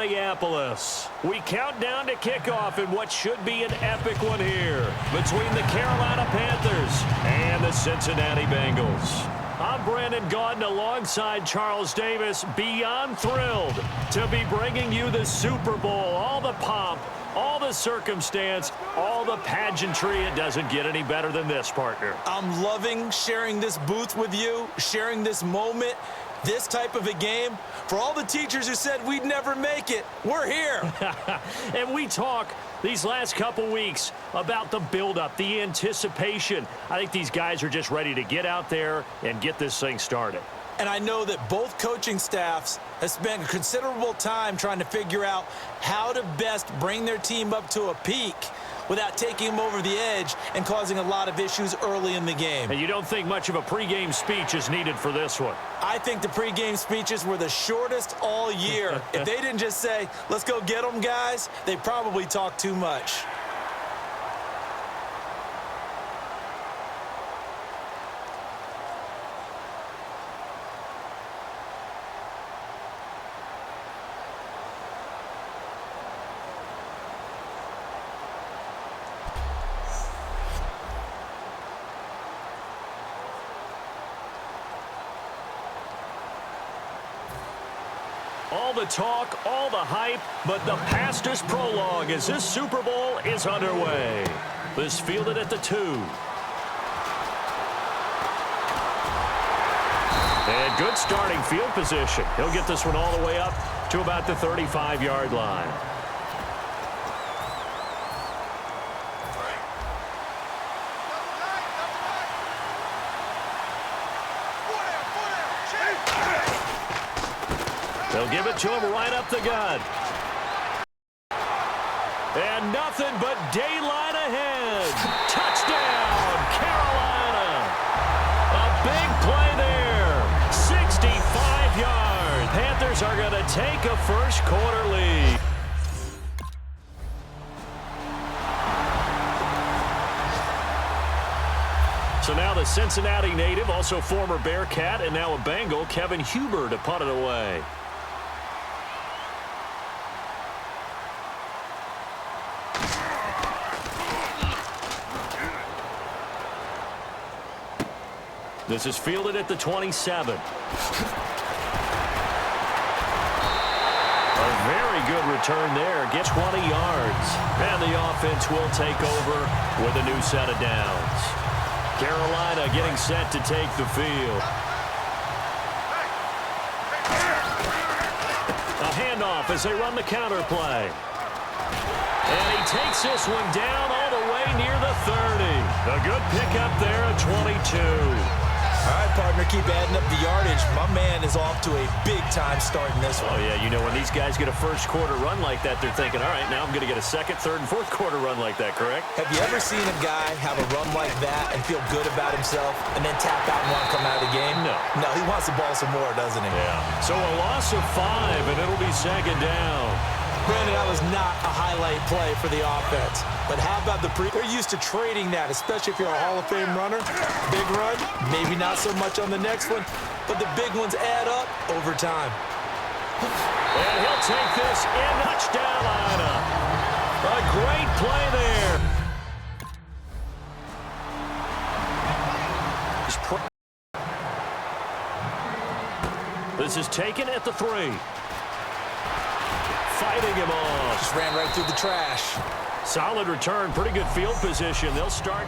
Minneapolis. We count down to kickoff in what should be an epic one here between the Carolina Panthers and the Cincinnati Bengals. I'm Brandon Gaudin alongside Charles Davis, beyond thrilled to be bringing you the Super Bowl, all the pomp, all the circumstance, all the pageantry. It doesn't get any better than this, partner. I'm loving sharing this booth with you, sharing this moment, this type of a game. For all the teachers who said we'd never make it, we're here. And we talk these last couple weeks about the buildup, the anticipation. I think these guys are just ready to get out there and get this thing started. And I know that both coaching staffs have spent considerable time trying to figure out how to best bring their team up to a peak without taking them over the edge and causing a lot of issues early in the game. And you don't think much of a pregame speech is needed for this one? I think the pregame speeches were the shortest all year. If they didn't just say, let's go get them, guys, they probably talked too much. All the talk, all the hype, but the pastor's prologue as this Super Bowl is underway. This fielded at the 2. And good starting field position. He'll get this one all the way up to about the 35-yard line. They'll give it to him right up the gut. And nothing but daylight ahead. Touchdown, Carolina. A big play there. 65 yards. Panthers are going to take a first-quarter lead. So now the Cincinnati native, also former Bearcat, and now a Bengal, Kevin Huber, to punt it away. This is fielded at the 27. A very good return there. Get 20 yards. And the offense will take over with a new set of downs. Carolina getting set to take the field. A handoff as they run the counter play. And he takes this one down all the way near the 30. A good pickup there at 22. All right, partner, keep adding up the yardage. My man is off to a big-time start in this one. Oh, yeah, you know, when these guys get a first-quarter run like that, they're thinking, all right, now I'm going to get a second, third, and fourth-quarter run like that, correct? Have you ever seen a guy have a run like that and feel good about himself and then tap out and want to come out of the game? No. No, he wants the ball some more, doesn't he? Yeah. So a loss of 5, and it'll be second down. Brandon, that was not a highlight play for the offense. But how about the They're used to trading that, especially if you're a Hall of Fame runner. Big run, maybe not so much on the next one, but the big ones add up over time. And he'll take this in touchdown lineup. A great play there. This is taken at the 3. Fighting him off. Just ran right through the trash. Solid return, pretty good field position. They'll start.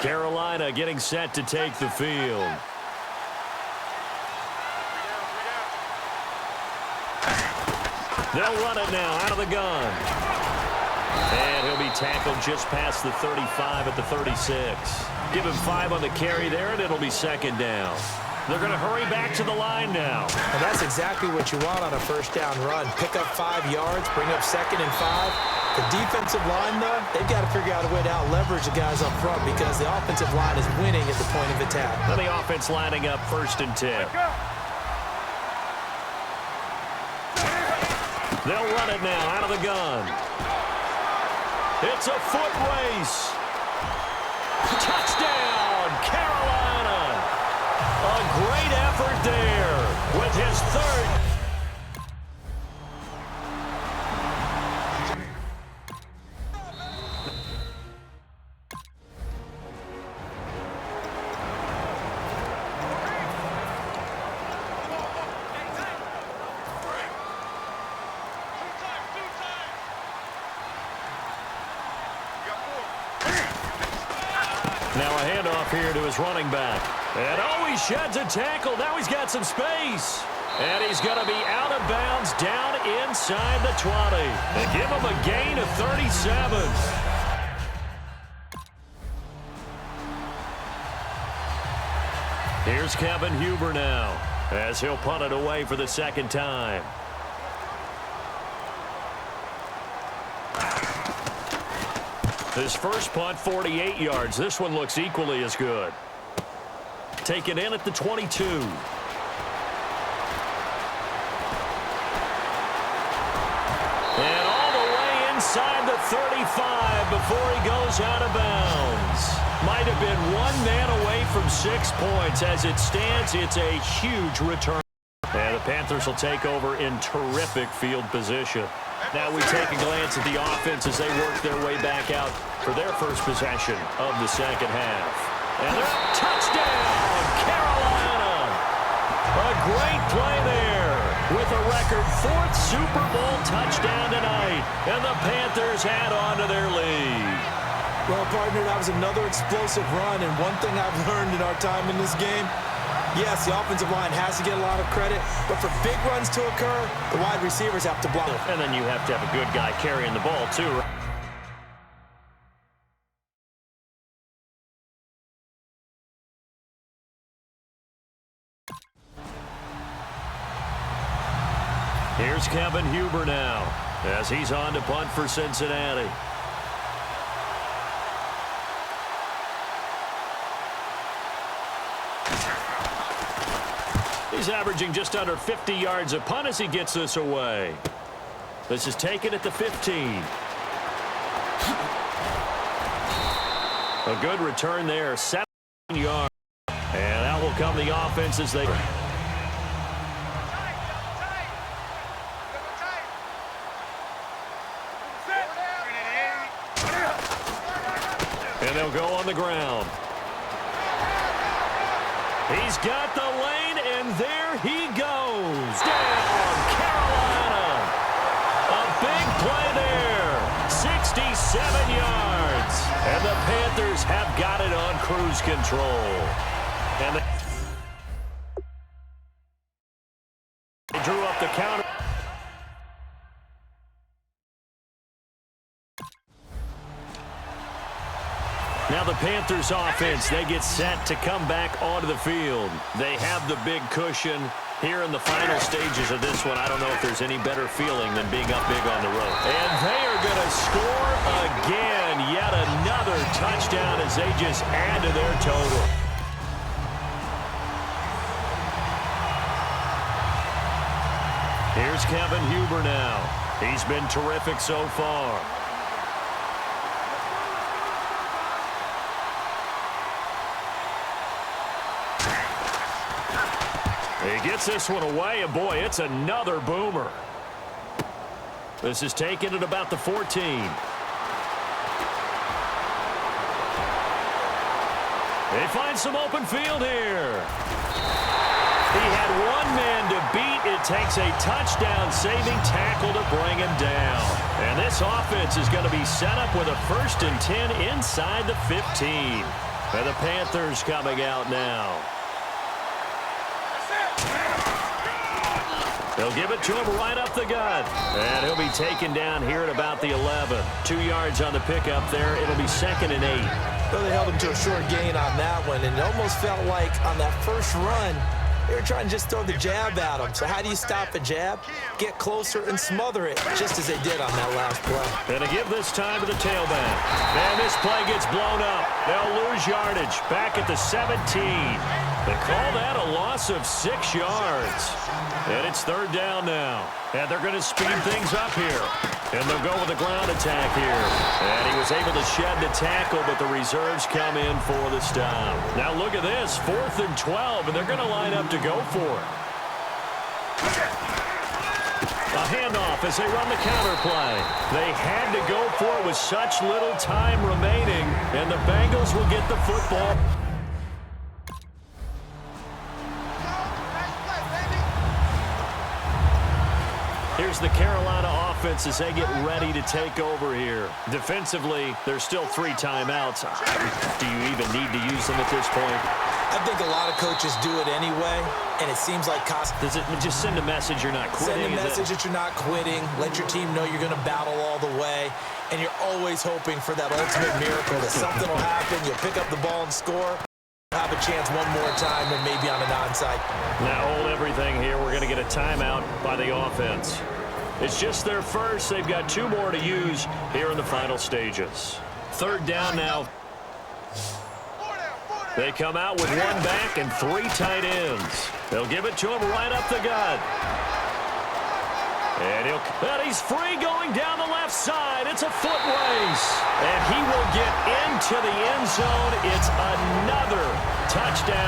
Carolina getting set to take the field. They'll run it now out of the gun. And he'll be tackled just past the 35 at the 36. Give him 5 on the carry there, and it'll be second down. They're going to hurry back to the line now. And that's exactly what you want on a first down run. Pick up 5 yards, bring up second and 5. The defensive line, though, they've got to figure out a way to out-leverage the guys up front because the offensive line is winning at the point of attack. And the offense lining up first and 10. They'll run it now out of the gun. It's a foot race. Touchdown, Carolina. A great effort there with his third. Now a handoff here to his running back. And oh, he sheds a tackle. Now he's got some space. And he's going to be out of bounds down inside the 20. They give him a gain of 37. Here's Kevin Huber now as he'll punt it away for the second time. His first punt, 48 yards. This one looks equally as good. Taken in at the 22. And all the way inside the 35 before he goes out of bounds. Might have been one man away from 6 points. As it stands, it's a huge return. And the Panthers will take over in terrific field position. Now we take a glance at the offense as they work their way back out for their first possession of the second half. And they're touchdown, Carolina! A great play there with a record 4th Super Bowl touchdown tonight. And the Panthers add on to their lead. Well, partner, that was another explosive run. And one thing I've learned in our time in this game, yes, the offensive line has to get a lot of credit, but for big runs to occur, the wide receivers have to block. And then you have to have a good guy carrying the ball, too. Here's Kevin Huber now as he's on to punt for Cincinnati. He's averaging just under 50 yards a punt as he gets this away. This is taken at the 15. A good return there, 7 yards. And out will come the offense as they... And they'll go on the ground. He's got the lane, and there he goes. Down, Carolina. A big play there. 67 yards. And the Panthers have got it on cruise control. And they drew up the counter. Now the Panthers offense, they get set to come back onto the field. They have the big cushion here in the final stages of this one. I don't know if there's any better feeling than being up big on the road. And they are going to score again. Yet another touchdown as they just add to their total. Here's Kevin Huber now. He's been terrific so far. He gets this one away, and boy, it's another boomer. This is taken at about the 14. They find some open field here. He had one man to beat. It takes a touchdown-saving tackle to bring him down. And this offense is going to be set up with a 1st and 10 inside the 15. And the Panthers coming out now. They'll give it to him right up the gut. And he'll be taken down here at about the 11. 2 yards on the pickup there. It'll be 2nd and 8. Well, they held him to a short gain on that one, and it almost felt like on that first run, they were trying to just throw the jab at him. So how do you stop a jab? Get closer and smother it, just as they did on that last play. And to give this time to the tailback. And this play gets blown up. They'll lose yardage back at the 17. They call that a loss of 6 yards. And it's third down now. And they're going to speed things up here. And they'll go with a ground attack here. And he was able to shed the tackle, but the reserves come in for the stop. Now look at this, 4th and 12, and they're going to line up to go for it. A handoff as they run the counter play. They had to go for it with such little time remaining, and the Bengals will get the football. Here's the Carolina offense as they get ready to take over here. Defensively, there's still 3 timeouts. Do you even need to use them at this point? I think a lot of coaches do it anyway, and it seems like does it just send a message you're not quitting? Send a message that you're not quitting. Let your team know you're going to battle all the way, and you're always hoping for that ultimate miracle that something will happen, you'll pick up the ball and score, have a chance one more time, and maybe on an onside. Now hold everything here. We're going to get a timeout by the offense. It's just their first. They've got 2 more to use here in the final stages. Third down now. They come out with 1 back and 3 tight ends. They'll give it to him right up the gut. And he's free going down the left side. It's a foot race. And he will get into the end zone. It's another touchdown